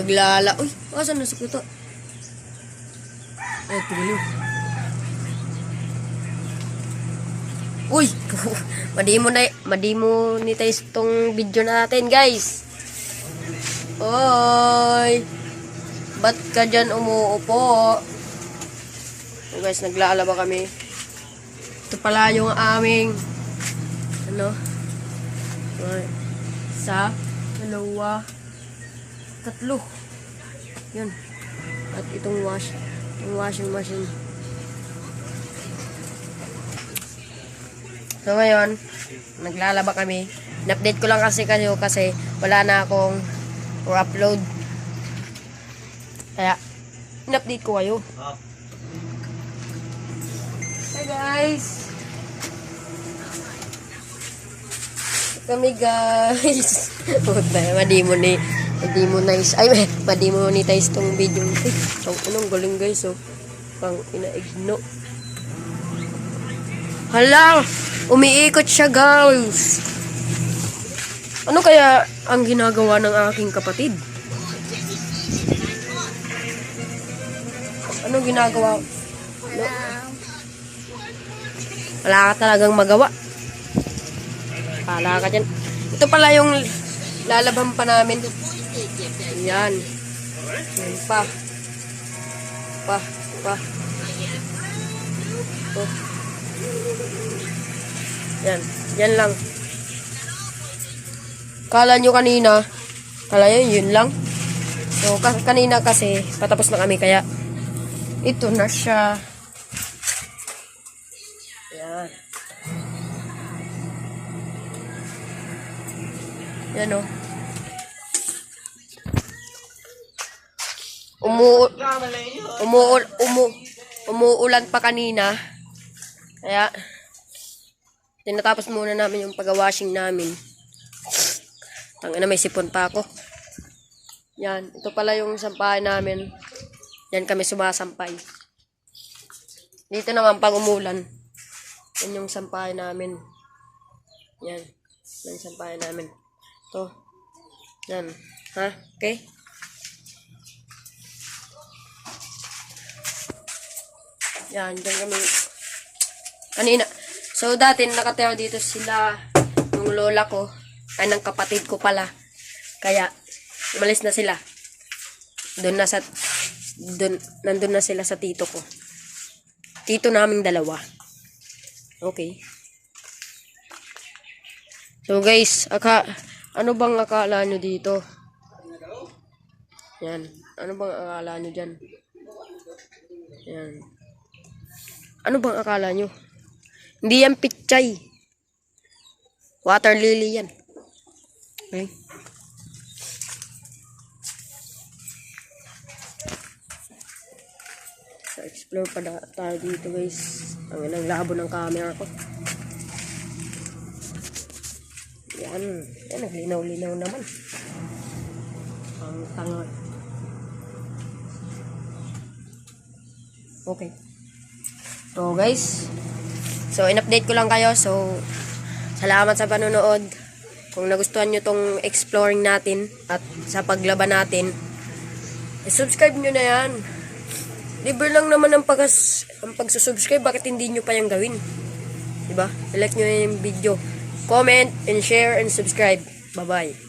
Uy, asan na si Kuto? Ay, tuloy. Uy, madimo-monetize tong video natin, guys. Oy, ba't ka dyan umuupo? So guys, naglalaba kami. Ito pala yung aming isa, dalawa, tatlo. Yun. At itong washing machine. So ngayon, naglalaba kami. In-update ko lang kasi wala na akong upload. Kaya, in-update ko kayo. Hi guys! Kami guys! Madi-monetize tong video. Anong galing guys, oh. Pang inaigno. Hala! Umiikot siya guys! Ano kaya ang ginagawa ng aking kapatid? Ano ginagawa? No? Wala ka talagang magawa. Pala ka dyan. Ito pala yung lalaban pa namin. Yan. Yan pa. Oh. Yan lang. Kala nyo kanina, yun lang. So, kanina kasi, patapos na kami, kaya, ito na siya. Yan. Yan o. Umuulan pa kanina. Kaya, tinatapos muna namin yung pag-washing namin. Tangina, may sipon pa ako. Yan, ito pala yung sampahan namin. Yan kami sumasampay. Dito naman pag umulan. Yan yung sampahan namin. Yan. Yan yung sampahan namin. Ito. Yan. Ha? Okay? Yan, dyan kami. Kanina. So, dati nakatira dito sila ng lola ko. Ay, ng kapatid ko pala. Kaya, umalis na sila. Nandun na sila sa tito ko. Tito naming dalawa. Okay. So guys, ano bang akala nyo dito? Yan. Ano bang akala nyo dyan? Yan. Ano bang akala nyo? Hindi yan pichay. Water lily yan. Okay. So, explore pa tayo dito guys. Ang labo ng camera ko. Yan. Yan, naglinaw-linaw naman. Ang tanga. Okay. So guys. So, in-update ko lang kayo. So, salamat sa panonood. Kung nagustuhan nyo tong exploring natin at sa paglaban natin, subscribe nyo na yan. Libre lang naman ang pagsusubscribe. Bakit hindi nyo pa yung gawin? Diba? Like nyo yung video. Comment and share and subscribe. Bye-bye.